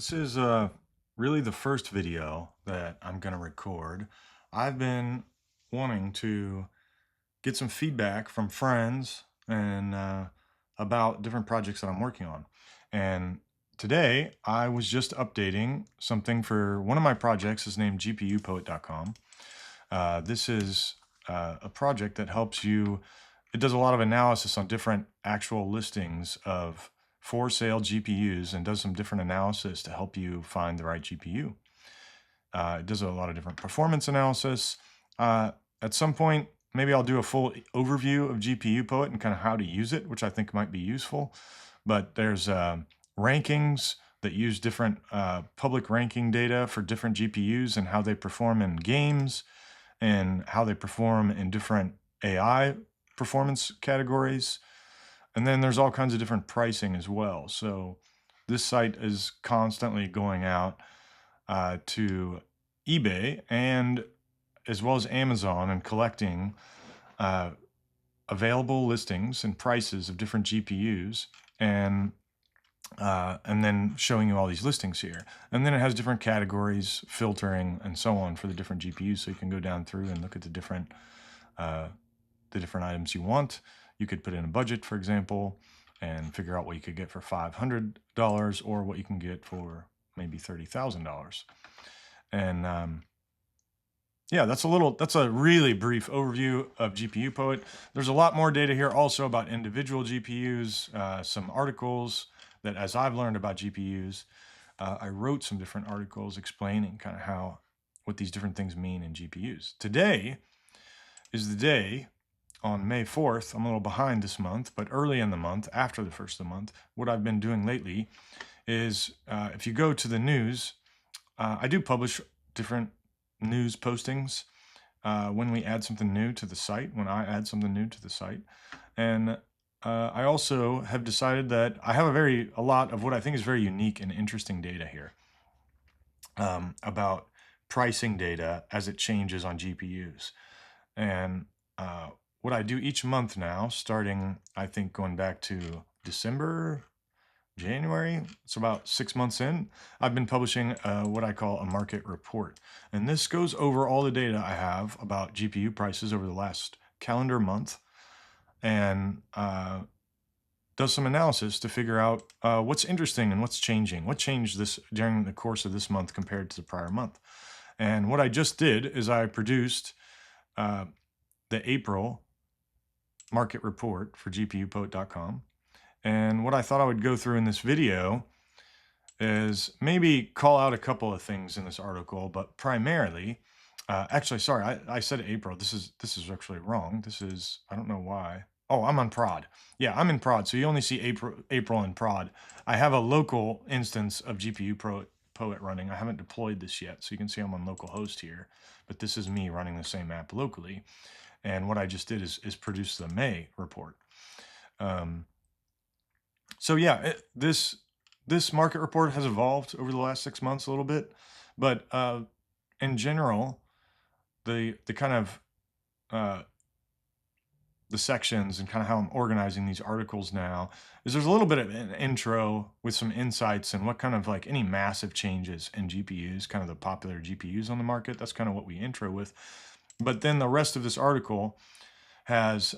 This is really the first video that I'm going to record. I've been wanting to get some feedback from friends and about different projects that I'm working on. And today I was just updating something for one of my projects is named gpupoet.com. This is a project that helps you, it does a lot of analysis on different actual listings of for sale GPUs and does some different analysis to help you find the right GPU. It does a lot of different performance analysis. At some point, maybe I'll do a full overview of GPU Poet and kind of how to use it, which I think might be useful. But there's rankings that use different public ranking data for different GPUs and how they perform in games and how they perform in different AI performance categories. And then there's all kinds of different pricing as well. So this site is constantly going out to eBay and as well as Amazon and collecting available listings and prices of different GPUs and then showing you all these listings here. And then it has different categories, filtering, and so on for the different GPUs. So you can go down through and look at the different items you want. You could put in a budget, for example, and figure out what you could get for $500 or what you can get for maybe $30,000. And yeah, that's a really brief overview of GPU Poet. There's a lot more data here also about individual GPUs, some articles that as I've learned about GPUs, I wrote some different articles explaining kind of what these different things mean in GPUs. Today is the day on May 4th. I'm a little behind this month, but early in the month, after the first of the month, what I've been doing lately is if you go to the news, I do publish different news postings when we add something new to the site, when I add something new to the site. And I also have decided that I have a lot of what I think is very unique and interesting data here about pricing data as it changes on GPUs. And what I do each month now, starting, I think, going back to December, January, it's about 6 months in, I've been publishing what I call a market report. And this goes over all the data I have about GPU prices over the last calendar month and does some analysis to figure out what's interesting and what's changing. What changed during the course of this month compared to the prior month. And what I just did is I produced the April market report for gpupoet.com. And what I thought I would go through in this video is maybe call out a couple of things in this article, but primarily, actually, sorry, I said April. This is actually wrong. This is, I don't know why. Oh, I'm on prod. Yeah, I'm in prod. So you only see April in prod. I have a local instance of GPU Poet running. I haven't deployed this yet. So you can see I'm on localhost here, but this is me running the same app locally. And what I just did is produce the May report. So yeah, this market report has evolved over the last 6 months a little bit, but in general, the kind of the sections and kind of how I'm organizing these articles now is there's a little bit of an intro with some insights and what kind of like any massive changes in GPUs, kind of the popular GPUs on the market. That's kind of what we intro with. But then the rest of this article has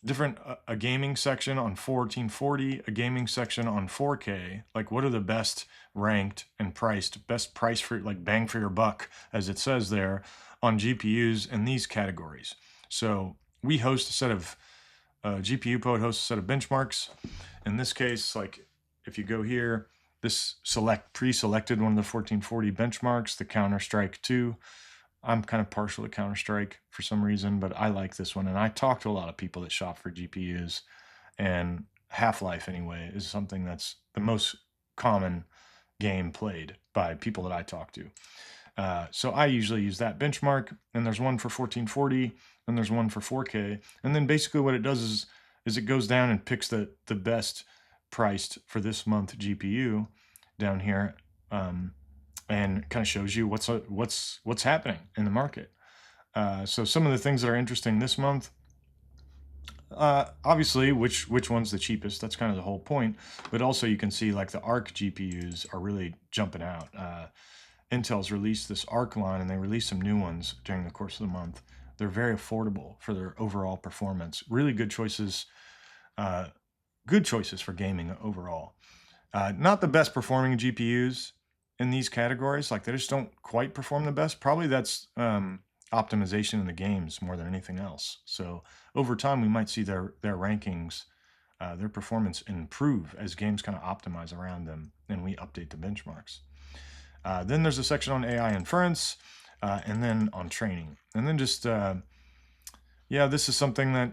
different a gaming section on 1440, a gaming section on 4K. Like what are the best ranked and best price for like bang for your buck, as it says there, on GPUs in these categories. So we host a set of GPU Poet hosts a set of benchmarks. In this case, like if you go here, this pre-selected one of the 1440 benchmarks, the Counter-Strike 2. I'm kind of partial to Counter-Strike for some reason, but I like this one. And I talk to a lot of people that shop for GPUs, and Half-Life anyway is something that's the most common game played by people that I talk to. So I usually use that benchmark, and there's one for 1440, and there's one for 4K. And then basically what it does is it goes down and picks the best priced for this month GPU down here. And kind of shows you what's happening in the market. So some of the things that are interesting this month, Obviously, which one's the cheapest? That's kind of the whole point. But also, you can see like the Arc GPUs are really jumping out. Intel's released this Arc line, and they released some new ones during the course of the month. They're very affordable for their overall performance. Really good choices. Uh, Good choices for gaming overall. Not the best performing GPUs in these categories. Like they just don't quite perform the best. Probably that's optimization in the games more than anything else. So over time, we might see their rankings, their performance improve as games kind of optimize around them and we update the benchmarks. Then there's a section on AI inference, and then on training. And then just yeah, this is something that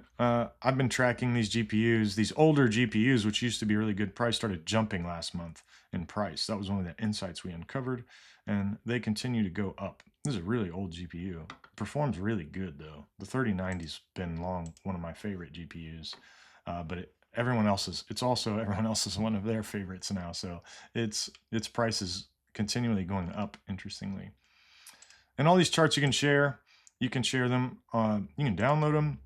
I've been tracking these GPUs, these older GPUs, which used to be really good price, started jumping last month in price. That was one of the insights we uncovered, and they continue to go up. This is a really old GPU. Performs really good, though. The 3090's been long one of my favorite GPUs, but everyone else's, it's also everyone else's one of their favorites now, so its price is continually going up, interestingly. And all these charts you can share. You can share them. You can download them.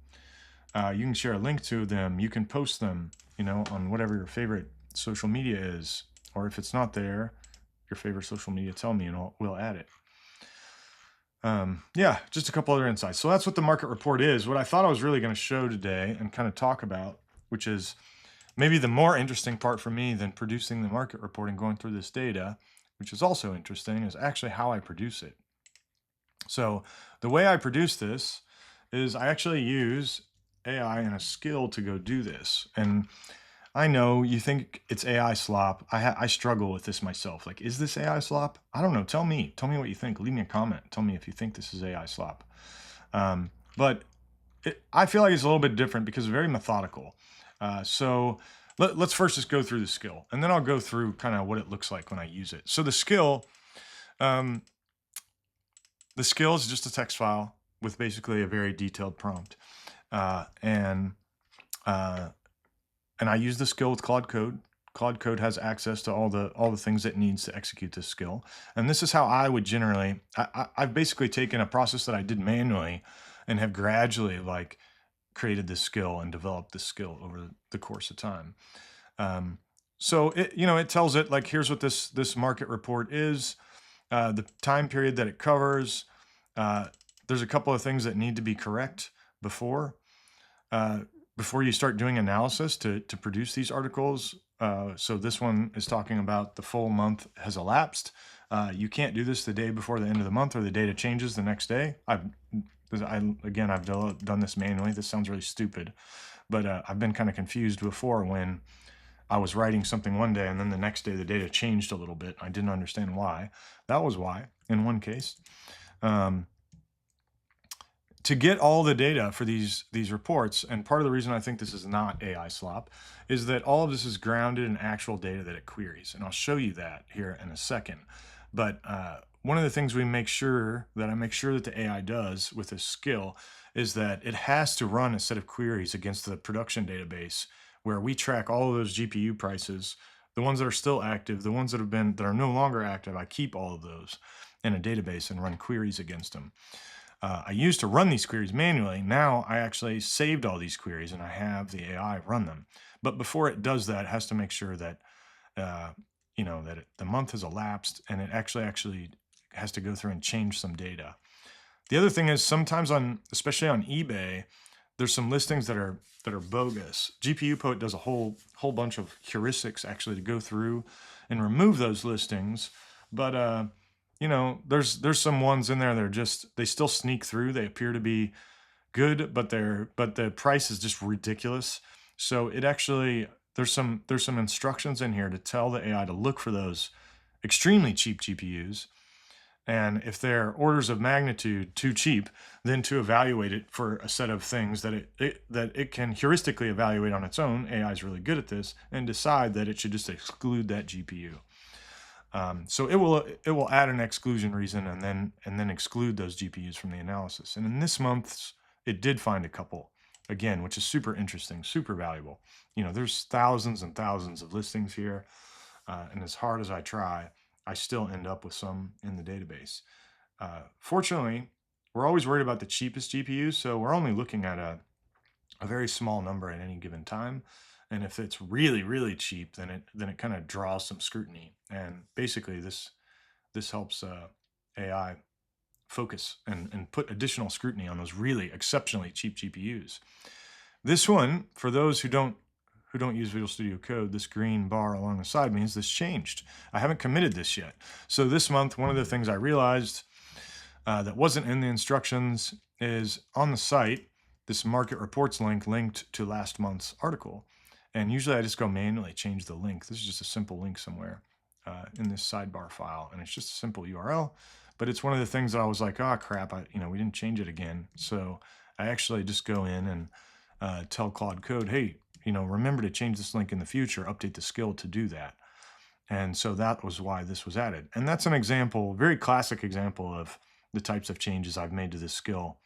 You can share a link to them. You can post them, on whatever your favorite social media is. Or if it's not there, your favorite social media, tell me and we'll add it. Yeah, just a couple other insights. So that's what the market report is. What I thought I was really going to show today and kind of talk about, which is maybe the more interesting part for me than producing the market report and going through this data, which is also interesting, is actually how I produce it. So the way I produce this is I actually use AI and a skill to go do this. And I know you think it's AI slop. I struggle with this myself. Like, is this AI slop? I don't know. Tell me what you think. Leave me a comment. Tell me if you think this is AI slop. But I feel like it's a little bit different because it's very methodical. So let's first just go through the skill, and then I'll go through kind of what it looks like when I use it. So the skill, the skill is just a text file with basically a very detailed prompt. And I use the skill with Claude Code. Claude Code has access to all the things it needs to execute this skill. And this is how I would generally, I've basically taken a process that I did manually and have gradually created this skill and developed this skill over the course of time. So it tells it like, here's what this market report is. The time period that it covers. There's a couple of things that need to be correct before you start doing analysis to produce these articles. So this one is talking about the full month has elapsed. You can't do this the day before the end of the month or the data changes the next day. I've done this manually. This sounds really stupid, but I've been kind of confused before when I was writing something one day and then the next day the data changed a little bit. I didn't understand why. That was why in one case. To get all the data for these reports, and part of the reason I think this is not AI slop, is that all of this is grounded in actual data that it queries. And I'll show you that here in a second. But one of the things I make sure that the AI does with this skill is that it has to run a set of queries against the production database where we track all of those GPU prices, the ones that are still active, the ones that are no longer active. I keep all of those in a database and run queries against them. I used to run these queries manually. Now I actually saved all these queries and I have the AI run them. But before it does that, it has to make sure that the month has elapsed, and it actually has to go through and change some data. The other thing is sometimes especially on eBay, there's some listings that are bogus. GPU Poet does a whole bunch of heuristics actually to go through and remove those listings. But there's some ones in there that are they still sneak through. They appear to be good, but the price is just ridiculous. So it actually, there's some instructions in here to tell the AI to look for those extremely cheap GPUs. And if they're orders of magnitude too cheap, then to evaluate it for a set of things that it can heuristically evaluate on its own. AI is really good at this, and decide that it should just exclude that GPU. So it will add an exclusion reason and then exclude those GPUs from the analysis. And in this month's, it did find a couple, again, which is super interesting, super valuable. There's thousands and thousands of listings here, and as hard as I try, I still end up with some in the database. Fortunately, we're always worried about the cheapest GPUs, so we're only looking at a very small number at any given time. And if it's really, really cheap, then it kind of draws some scrutiny. And basically this helps AI focus and put additional scrutiny on those really exceptionally cheap GPUs. This one, for those who don't use Visual Studio Code, this green bar along the side means this changed. I haven't committed this yet. So this month, one of the things I realized that wasn't in the instructions is on the site, this market reports link linked to last month's article. And usually I just go manually change the link. This is just a simple link somewhere in this sidebar file. And it's just a simple URL, but it's one of the things that I was like, oh crap, we didn't change it again. So I actually just go in and tell Claude Code, hey, remember to change this link in the future, update the skill to do that. And so that was why this was added. And that's an example, very classic example of the types of changes I've made to this skill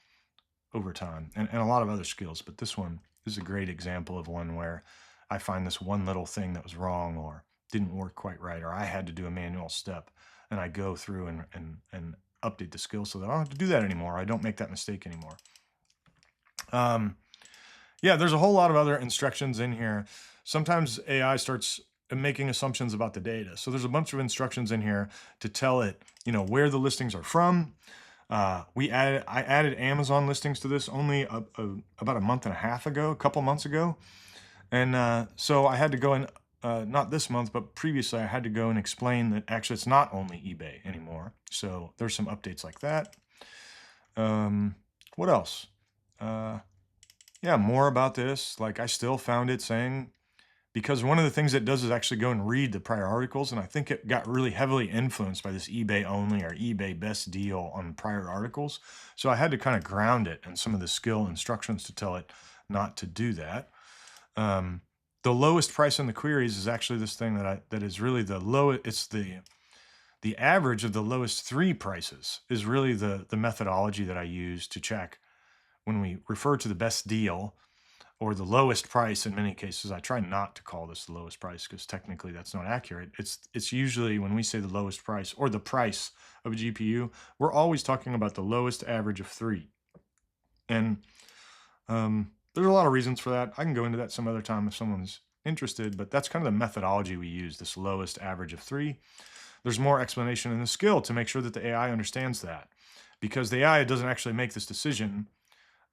over time, and a lot of other skills. But this one is a great example of one where I find this one little thing that was wrong or didn't work quite right, or I had to do a manual step, and I go through and update the skill so that I don't have to do that anymore. I don't make that mistake anymore. Yeah, there's a whole lot of other instructions in here. Sometimes AI starts making assumptions about the data. So there's a bunch of instructions in here to tell it, where the listings are from. I added Amazon listings to this only about a month and a half ago, a couple months ago. And so I had to go in, not this month, but previously I had to go and explain that actually it's not only eBay anymore. So there's some updates like that. What else? Yeah, more about this. Like I still found it saying, because one of the things it does is actually go and read the prior articles. And I think it got really heavily influenced by this eBay only or eBay best deal on prior articles. So I had to kind of ground it in some of the skill instructions to tell it not to do that. The lowest price in the queries is actually this thing that is really the lowest. It's the average of the lowest 3 prices is really the methodology that I use to check when we refer to the best deal or the lowest price. In many cases, I try not to call this the lowest price because technically that's not accurate. It's usually when we say the lowest price or the price of a GPU, we're always talking about the lowest average of 3. And there's a lot of reasons for that. I can go into that some other time if someone's interested, but that's kind of the methodology we use, this lowest average of 3. There's more explanation in the skill to make sure that the AI understands that, because the AI doesn't actually make this decision.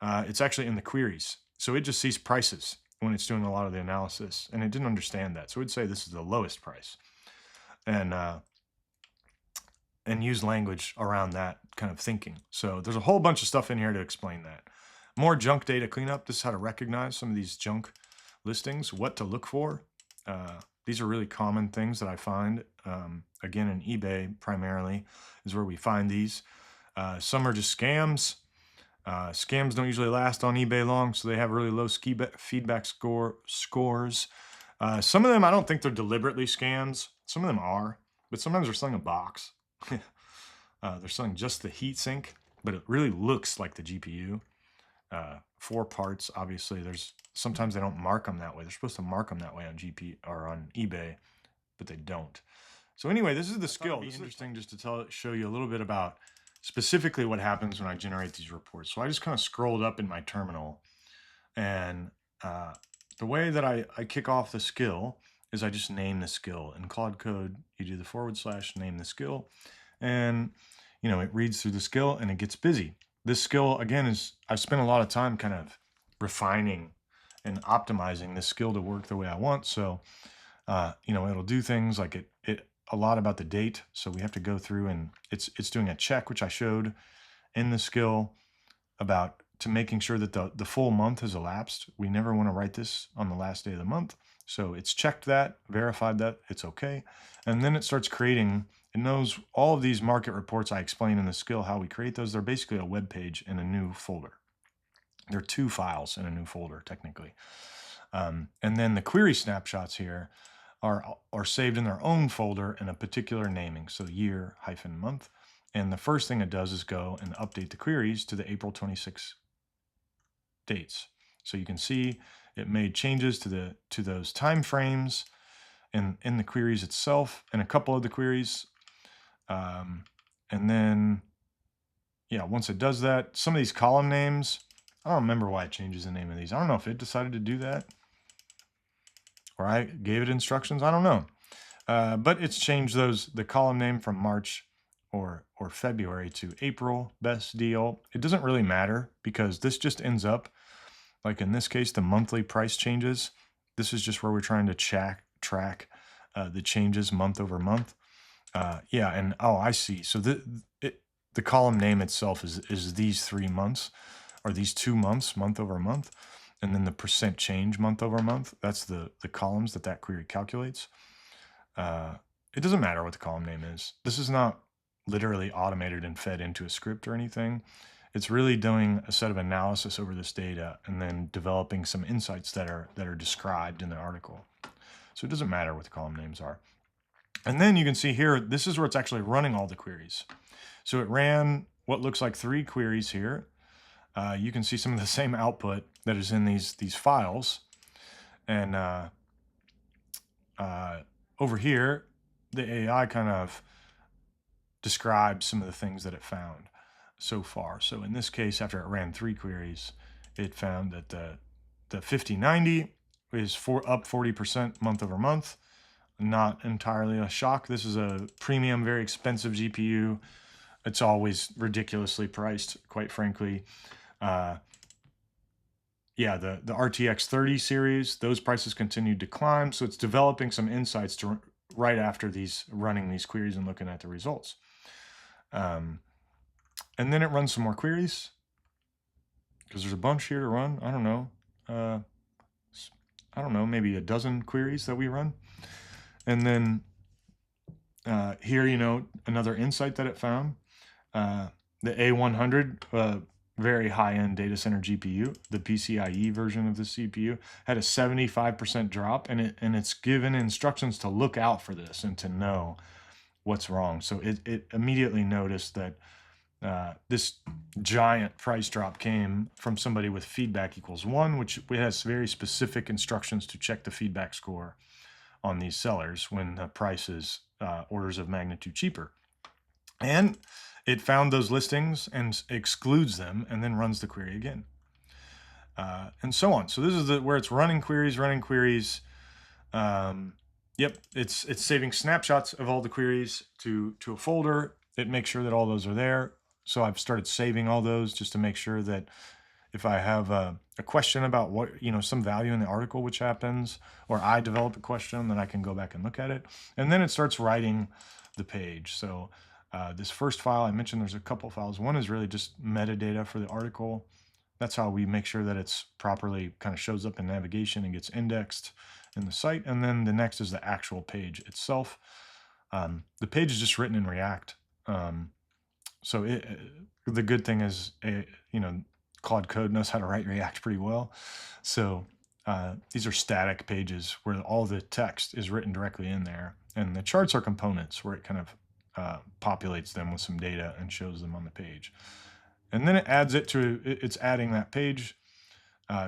It's actually in the queries. So it just sees prices when it's doing a lot of the analysis, and it didn't understand that. So it'd say this is the lowest price, and use language around that kind of thinking. So there's a whole bunch of stuff in here to explain that. More junk data cleanup. This is how to recognize some of these junk listings, what to look for. These are really common things that I find. Again, in eBay primarily is where we find these. Some are just scams. Scams don't usually last on eBay long, so they have really low feedback scores. Some of them, I don't think they're deliberately scams. Some of them are, but sometimes they're selling a box. They're selling just the heatsink, but it really looks like the GPU. 4 parts, obviously. Sometimes they don't mark them that way. They're supposed to mark them that way on GP or on eBay, but they don't. So anyway, this is the skill. This is interesting just to show you a little bit about specifically what happens when I generate these reports. So I just kind of scrolled up in my terminal, and the way that I kick off the skill is I just name the skill. In Claude Code, you do the / name the skill, and it reads through the skill and it gets busy. This skill, again, I've spent a lot of time kind of refining and optimizing this skill to work the way I want. So, it'll do things like it a lot about the date. So we have to go through and it's doing a check, which I showed in the skill about to making sure that the full month has elapsed. We never want to write this on the last day of the month. So it's checked that, verified that it's okay. And then it starts creating, it knows all of these market reports I explain in the skill, how we create those. They're basically a web page in a new folder. They're 2 files in a new folder, technically. And then the query snapshots here are saved in their own folder in a particular naming, so year-month. And the first thing it does is go and update the queries to the April 26 dates. So you can see it made changes to those time frames in the queries itself and a couple of the queries. And then, yeah, once it does that, some of these column names, I don't remember why it changes the name of these. I don't know if it decided to do that or I gave it instructions. I don't know. But it's changed the column name from March or February to April, best deal. It doesn't really matter because this just ends up, like in this case, the monthly price changes. This is just where we're trying to track the changes month over month. Yeah, and oh, I see. So the column name itself is these 3 months, or these 2 months, month over month, and then the percent change month over month. That's the columns that query calculates. It doesn't matter what the column name is. This is not literally automated and fed into a script or anything. It's really doing a set of analysis over this data and then developing some insights that are described in the article. So it doesn't matter what the column names are. And then you can see here, this is where it's actually running all the queries. So it ran what looks like 3 queries here. You can see some of the same output that is in these files. And over here, the AI kind of describes some of the things that it found so far. So in this case, after it ran 3 queries, it found that the 5090 is up 40% month over month. Not entirely a shock. This is a premium, very expensive GPU. It's always ridiculously priced, quite frankly. Yeah, the RTX 30 series, those prices continued to climb. So it's developing some insights to right after running these queries and looking at the results. And then it runs some more queries because there's a bunch here to run. I don't know, maybe a dozen queries that we run. And then here, another insight that it found, the A100, very high-end data center GPU, the PCIe version of the CPU, had a 75% drop, and it's given instructions to look out for this and to know what's wrong. So it immediately noticed that this giant price drop came from somebody with feedback equals 1, which has very specific instructions to check the feedback score on these sellers when the price is orders of magnitude cheaper. And it found those listings and excludes them and then runs the query again. And so on. So this is where it's running queries. Yep, it's saving snapshots of all the queries to a folder. It makes sure that all those are there. So I've started saving all those just to make sure that if I have a question about what, some value in the article which happens, or I develop a question, then I can go back and look at it. And then it starts writing the page. So this first file, I mentioned there's a couple files. One is really just metadata for the article. That's how we make sure that it's properly kind of shows up in navigation and gets indexed in the site. And then the next is the actual page itself. The page is just written in React. So the good thing is, Claude Code knows how to write React pretty well. So these are static pages where all the text is written directly in there. And the charts are components where it kind of populates them with some data and shows them on the page. And then it adds it's adding that page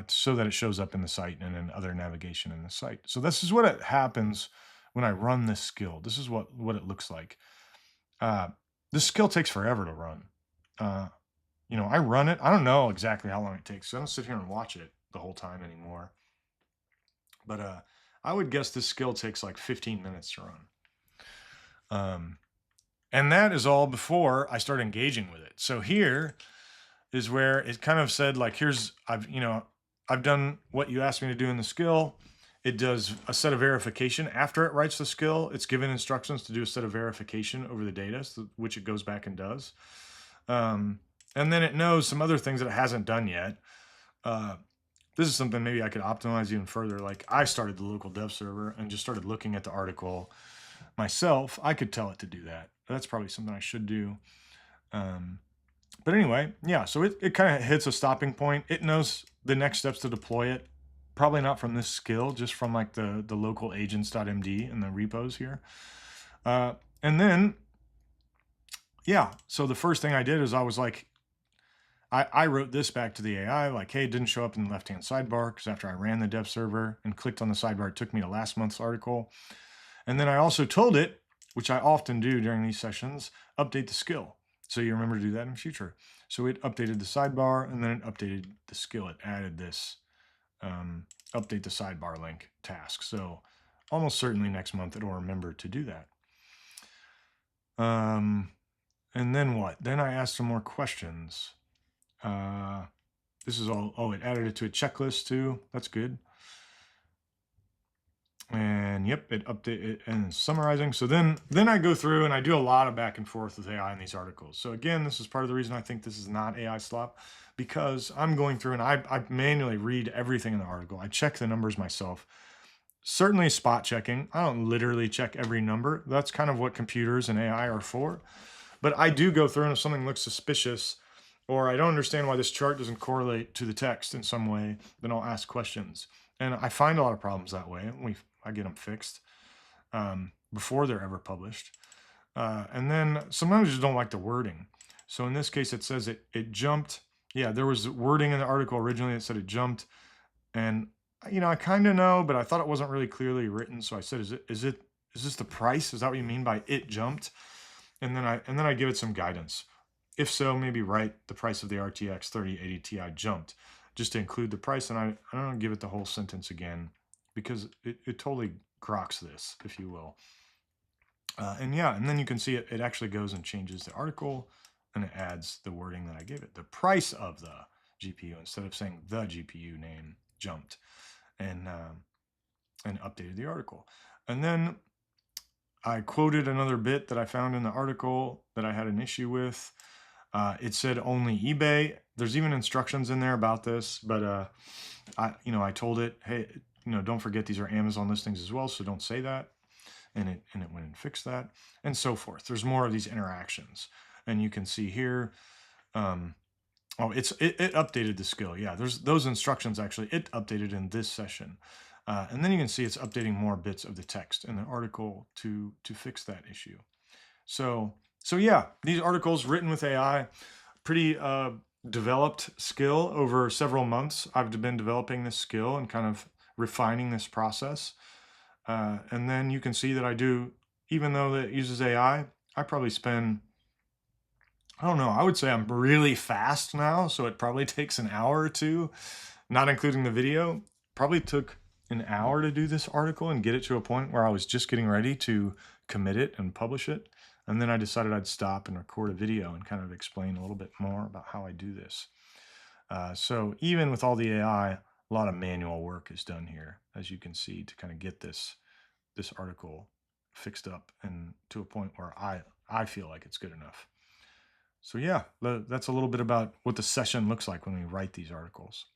so that it shows up in the site and in other navigation in the site. So this is what happens when I run this skill. This is what it looks like. This skill takes forever to run. I run it. I don't know exactly how long it takes. So I don't sit here and watch it the whole time anymore. But I would guess this skill takes like 15 minutes to run. And that is all before I start engaging with it. So here is where it kind of said, like, I've done what you asked me to do in the skill. It does a set of verification. After it writes the skill, it's given instructions to do a set of verification over the data, which it goes back and does. And then it knows some other things that it hasn't done yet. This is something maybe I could optimize even further. Like I started the local dev server and just started looking at the article myself. I could tell it to do that. That's probably something I should do. But anyway, yeah, so it kind of hits a stopping point. It knows the next steps to deploy it. Probably not from this skill, just from like the local agents.md and the repos here. And then, yeah, so the first thing I did is I was like, I wrote this back to the AI, like, hey, it didn't show up in the left-hand sidebar because after I ran the dev server and clicked on the sidebar, it took me to last month's article. And then I also told it, which I often do during these sessions, update the skill. So you remember to do that in the future. So it updated the sidebar, and then it updated the skill. It added this update the sidebar link task. So almost certainly next month it'll remember to do that. And then what? Then I asked some more questions. This is all, oh, it added it to a checklist too. That's good. And yep, it updated and summarizing. So then I go through and I do a lot of back and forth with AI in these articles. So again, this is part of the reason I think this is not AI slop, because I'm going through and I manually read everything in the article. I check the numbers myself. Certainly spot checking. I don't literally check every number. That's kind of what computers and AI are for. But I do go through, and if something looks suspicious, or I don't understand why this chart doesn't correlate to the text in some way, then I'll ask questions. And I find a lot of problems that way. I get them fixed before they're ever published. And then sometimes I just don't like the wording. So in this case, it says it jumped. Yeah, there was wording in the article originally that said it jumped. And, I kind of know, but I thought it wasn't really clearly written. So I said, is this the price? Is that what you mean by it jumped? And then I give it some guidance. If so, maybe write the price of the RTX 3080 Ti jumped, just to include the price. And I don't give it the whole sentence again, because it totally groks this, if you will. And then you can see it actually goes and changes the article, and it adds the wording that I gave it. The price of the GPU, instead of saying the GPU name, jumped, and updated the article. And then I quoted another bit that I found in the article that I had an issue with. It said only eBay. There's even instructions in there about this, but I told it, hey, don't forget these are Amazon listings as well, so don't say that. And it went and fixed that, and so forth. There's more of these interactions, and you can see here. It updated the skill. Yeah, there's those instructions actually. It updated in this session. And then you can see it's updating more bits of the text in the article to fix that issue. So yeah, these articles written with AI, pretty developed skill over several months. I've been developing this skill and kind of refining this process. And then you can see that I do, even though it uses AI, I probably spend, I don't know, I would say I'm really fast now. So it probably takes an hour or two, not including the video. Probably took an hour to do this article and get it to a point where I was just getting ready to commit it and publish it. And then I decided I'd stop and record a video and kind of explain a little bit more about how I do this. So even with all the AI, a lot of manual work is done here, as you can see, to kind of get this article fixed up and to a point where I feel like it's good enough. So yeah, that's a little bit about what the session looks like when we write these articles.